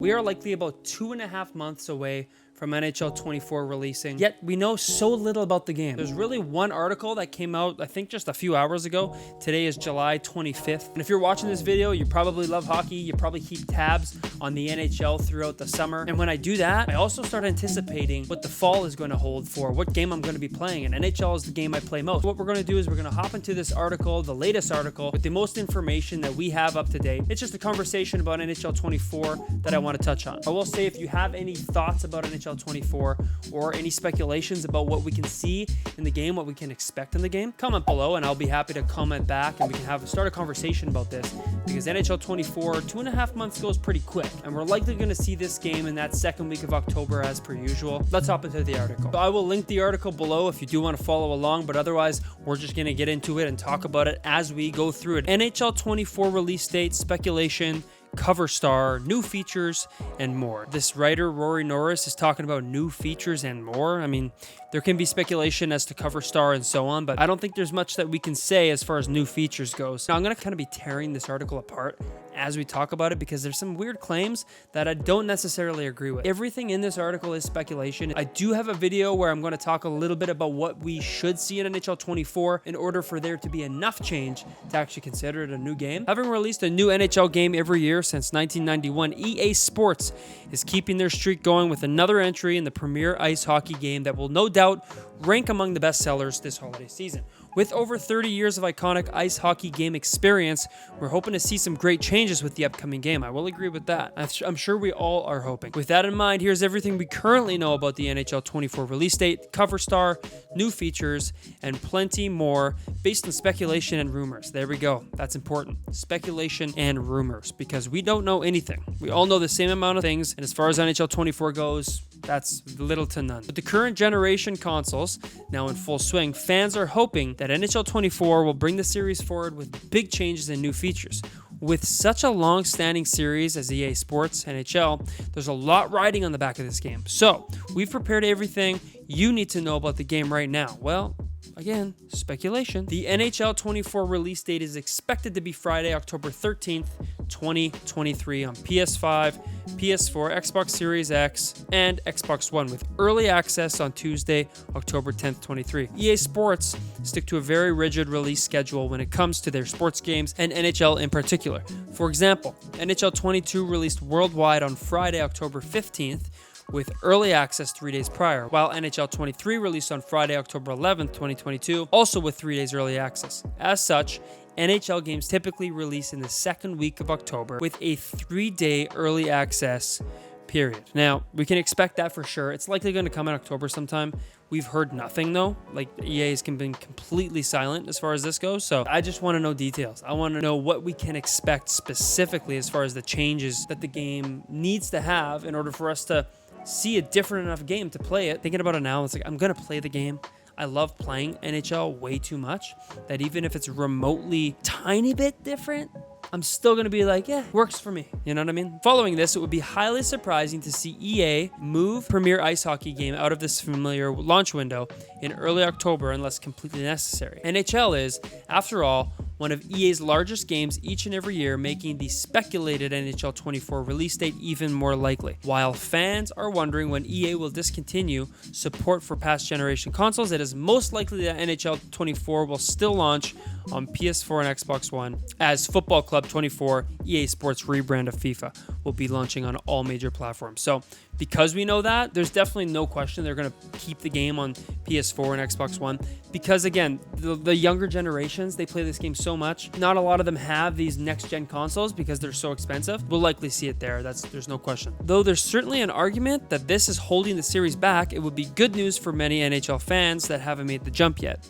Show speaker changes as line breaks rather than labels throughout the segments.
We are likely about 2.5 months away from NHL 24 releasing, yet we know so little about the game. There's really one article that came out, I think just a few hours ago. Today is July 25th. And if you're watching this video, you probably love hockey. You probably keep tabs on the NHL throughout the summer. And when I do that, I also start anticipating what the fall is going to hold for what game I'm going to be playing. And NHL is the game I play most. What we're going to do is we're going to hop into this article, the latest article, with the most information that we have up to date. It's just a conversation about NHL 24 that I want to touch on. I will say, if you have any thoughts about NHL 24 or any speculations about what we can see in the game, what we can expect in the game, comment below and I'll be happy to comment back and we can start a conversation about this, because NHL 24, 2.5 months goes pretty quick and we're likely going to see this game in that second week of October as per usual. Let's hop into the article. So I will link the article below if you do want to follow along, but otherwise we're just going to get into it and talk about it as we go through it. NHL 24 release date, speculation, cover star, new features, and more. This writer, Rory Norris, is talking about new features and more. I mean, there can be speculation as to cover star and so on, but I don't think there's much that we can say as far as new features goes. Now, I'm going to kind of be tearing this article apart as we talk about it, because there's some weird claims that I don't necessarily agree with. Everything in this article is speculation. I do have a video where I'm going to talk a little bit about what we should see in NHL 24 in order for there to be enough change to actually consider it a new game. Having released a new NHL game every year since 1991, EA Sports is keeping their streak going with another entry in the premier ice hockey game that will no doubt rank among the best sellers this holiday season. With over 30 years of iconic ice hockey game experience, we're hoping to see some great changes with the upcoming game. I will agree with that. I'm sure we all are hoping. With that in mind, here's everything we currently know about the NHL 24 release date, cover star, new features, and plenty more based on speculation and rumors. There we go. That's important. Speculation and rumors, because we don't know anything. We all know the same amount of things, and as far as NHL 24 goes, that's little to none. With the current generation consoles now in full swing, fans are hoping that NHL 24 will bring the series forward with big changes and new features. With such a long-standing series as EA Sports NHL, there's a lot riding on the back of this game. So, we've prepared everything you need to know about the game right now. Well, again, speculation. The NHL 24 release date is expected to be Friday, October 13th, 2023 on PS5, PS4, Xbox Series X, and Xbox One, with early access on Tuesday, October 10th, 23. EA Sports stick to a very rigid release schedule when it comes to their sports games, and NHL in particular. For example, NHL 22 released worldwide on Friday, October 15th, with early access 3 days prior, while NHL 23 released on Friday, October 11th, 2022, also with 3 days early access. As such, NHL games typically release in the second week of October with a 3-day early access period. Now, we can expect that for sure. It's likely going to come in October sometime. We've heard nothing though. Like, EA has been completely silent as far as this goes. So I just want to know details. I want to know what we can expect specifically as far as the changes that the game needs to have in order for us to see a different enough game to play it. Thinking about it now, it's like, I'm going to play the game. I love playing NHL way too much that even if it's remotely tiny bit different, I'm still going to be like, yeah, works for me. You know what I mean? Following this, it would be highly surprising to see EA move Premier Ice Hockey game out of this familiar launch window in early October unless completely necessary. NHL is, after all, one of EA's largest games each and every year, making the speculated NHL 24 release date even more likely. While fans are wondering when EA will discontinue support for past generation consoles, it is most likely that NHL 24 will still launch on PS4 and Xbox One, as Football Club 24, EA Sports rebrand of FIFA, will be launching on all major platforms. So, because we know that, there's definitely no question they're going to keep the game on PS4 and Xbox One, because again, the younger generations, they play this game so much. Not a lot of them have these next-gen consoles because they're so expensive. We'll likely see it there. There's no question. Though there's certainly an argument that this is holding the series back, it would be good news for many NHL fans that haven't made the jump yet.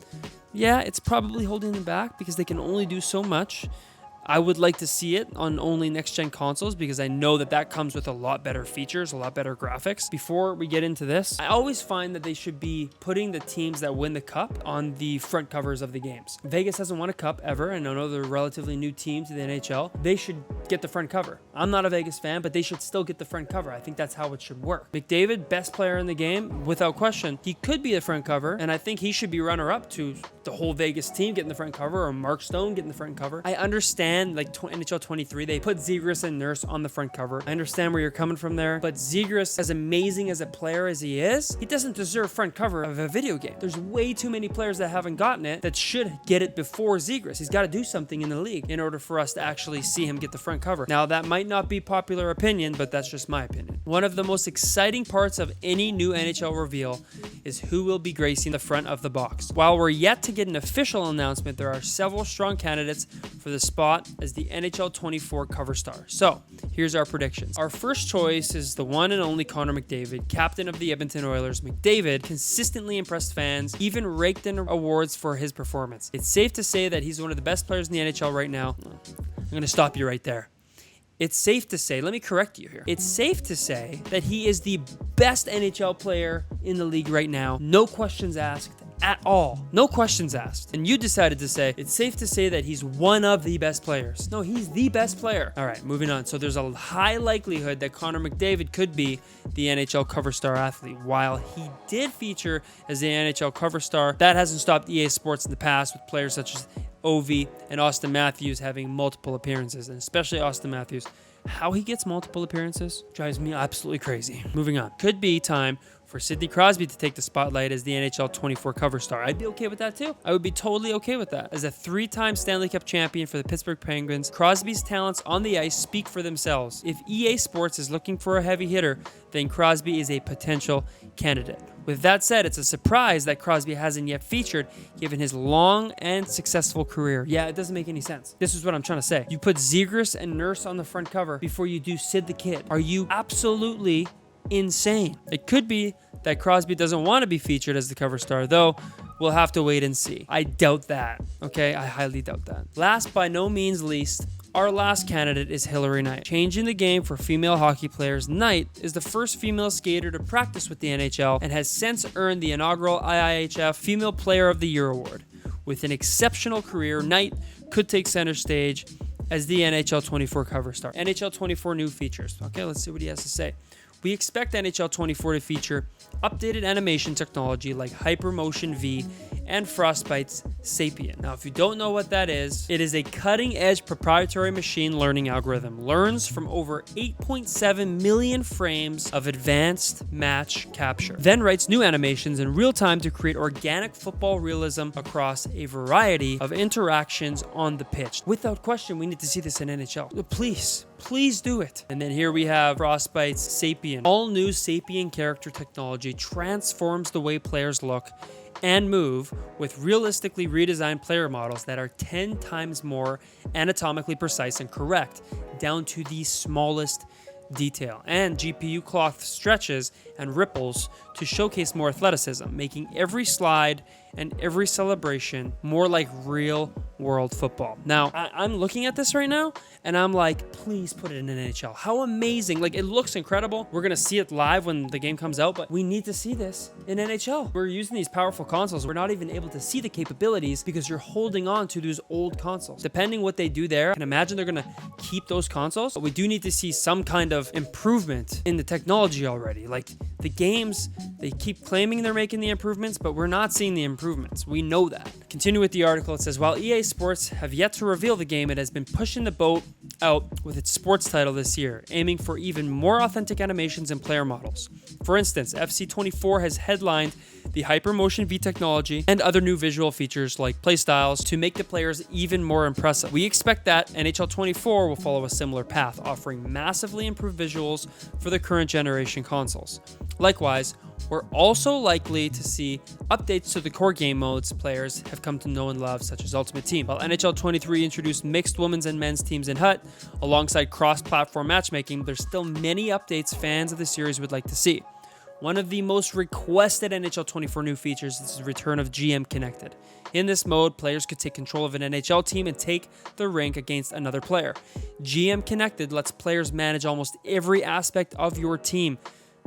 Yeah, it's probably holding them back because they can only do so much. I would like to see it on only next-gen consoles because I know that comes with a lot better features, a lot better graphics. Before we get into this, I always find that they should be putting the teams that win the cup on the front covers of the games. Vegas hasn't won a cup ever, and I know they're a relatively new team to the NHL. They should get the front cover. I'm not a Vegas fan, but they should still get the front cover. I think that's how it should work. McDavid, best player in the game, without question. He could be the front cover, and I think he should be runner-up to the whole Vegas team getting the front cover, or Mark Stone getting the front cover. I understand and like NHL 23, they put Zegras and Nurse on the front cover. I understand where you're coming from there, but Zegras, as amazing as a player as he is, he doesn't deserve front cover of a video game. There's way too many players that haven't gotten it that should get it before Zegras. He's got to do something in the league in order for us to actually see him get the front cover. Now, that might not be popular opinion, but that's just my opinion. One of the most exciting parts of any new NHL reveal is who will be gracing the front of the box. While we're yet to get an official announcement, there are several strong candidates for the spot as the NHL 24 cover star. So, here's our predictions. Our first choice is the one and only Connor McDavid, captain of the Edmonton Oilers. McDavid consistently impressed fans, even raked in awards for his performance. It's safe to say that he's one of the best players in the NHL right now. I'm going to stop you right there. It's safe to say, let me correct you here. It's safe to say that he is the best NHL player in the league right now. No questions asked at all. No questions asked. And you decided to say, it's safe to say that he's one of the best players. No, he's the best player. All right, moving on. So there's a high likelihood that Connor McDavid could be the NHL cover star athlete. While he did feature as the NHL cover star, that hasn't stopped EA Sports in the past with players such as Ovi and Austin Matthews having multiple appearances, and especially Austin Matthews. How he gets multiple appearances drives me absolutely crazy. Moving on. Could be time for Sidney Crosby to take the spotlight as the NHL 24 cover star. I'd be okay with that too. I would be totally okay with that. As a 3-time Stanley Cup champion for the Pittsburgh Penguins, Crosby's talents on the ice speak for themselves. If EA Sports is looking for a heavy hitter, then Crosby is a potential candidate. With that said, it's a surprise that Crosby hasn't yet featured given his long and successful career. Yeah, it doesn't make any sense. This is what I'm trying to say. You put Zegras and Nurse on the front cover before you do Sid the Kid. Are you absolutely insane? It could be that Crosby doesn't want to be featured as the cover star, though we'll have to wait and see. I doubt that, okay? I highly doubt that. Last, by no means least, our last candidate is Hilary Knight. Changing the game for female hockey players, Knight is the first female skater to practice with the NHL and has since earned the inaugural IIHF Female Player of the Year award. With an exceptional career, Knight could take center stage as the NHL 24 cover star. NHL 24 new features. Okay, let's see what he has to say. We expect NHL 24 to feature updated animation technology like Hypermotion V and Frostbite's Sapien. Now, if you don't know what that is, it is a cutting-edge proprietary machine learning algorithm. Learns from over 8.7 million frames of advanced match capture. Then writes new animations in real time to create organic football realism across a variety of interactions on the pitch. Without question, we need to see this in NHL. Please do it. And then here we have Frostbite's Sapien. All new Sapien character technology transforms the way players look and move with realistically redesigned player models that are 10 times more anatomically precise and correct down to the smallest detail. And GPU cloth stretches and ripples to showcase more athleticism, making every slide and every celebration more like real world football. Now, I'm looking at this right now and I'm like, please put it in NHL. How amazing. Like, it looks incredible. We're going to see it live when the game comes out, but we need to see this in NHL. We're using these powerful consoles. We're not even able to see the capabilities because you're holding on to those old consoles. Depending what they do there, I can imagine they're going to keep those consoles, but we do need to see some kind of improvement in the technology already. Like, the games, they keep claiming they're making the improvements, but we're not seeing the improvements. We know that. Continue with the article. It says, while EA Sports have yet to reveal the game, it has been pushing the boat out with its sports title this year, aiming for even more authentic animations and player models. For instance, FC24 has headlined the Hypermotion V technology and other new visual features like playstyles to make the players even more impressive. We expect that NHL 24 will follow a similar path, offering massively improved visuals for the current generation consoles. Likewise, we're also likely to see updates to the core game modes players have come to know and love, such as Ultimate Team. While NHL 23 introduced mixed women's and men's teams in HUT, alongside cross-platform matchmaking, there's still many updates fans of the series would like to see. One of the most requested NHL 24 new features is the return of GM Connected. In this mode, players could take control of an NHL team and take the rink against another player. GM Connected lets players manage almost every aspect of your team,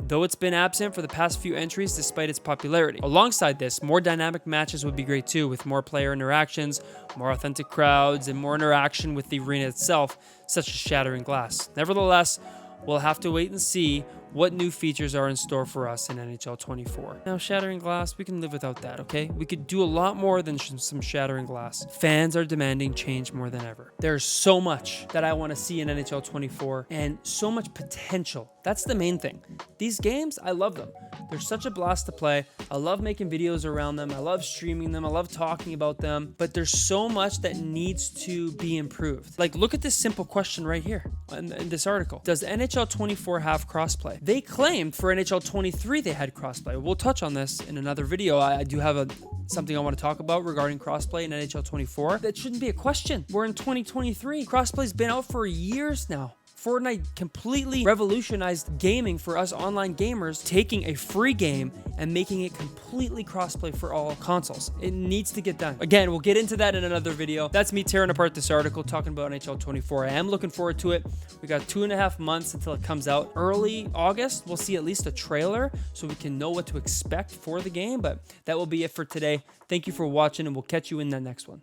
though it's been absent for the past few entries despite its popularity. Alongside this, more dynamic matches would be great too, with more player interactions, more authentic crowds, and more interaction with the arena itself, such as shattering glass. Nevertheless, we'll have to wait and see what new features are in store for us in NHL 24. Now, shattering glass, we can live without that, okay? We could do a lot more than some shattering glass. Fans are demanding change more than ever. There's so much that I want to see in NHL 24 and so much potential. That's the main thing. These games, I love them. They're such a blast to play. I love making videos around them. I love streaming them. I love talking about them. But there's so much that needs to be improved. Like, look at this simple question right here in this article. Does NHL 24 have crossplay? They claimed for NHL 23 they had crossplay. We'll touch on this in another video. I do have something I want to talk about regarding crossplay in NHL 24. That shouldn't be a question. We're in 2023. Crossplay's been out for years now. Fortnite completely revolutionized gaming for us online gamers, taking a free game and making it completely crossplay for all consoles. It needs to get done. Again, we'll get into that in another video. That's me tearing apart this article, talking about NHL 24. I am looking forward to it. We got 2.5 months until it comes out. Early August, we'll see at least a trailer so we can know what to expect for the game, but that will be it for today. Thank you for watching, and we'll catch you in the next one.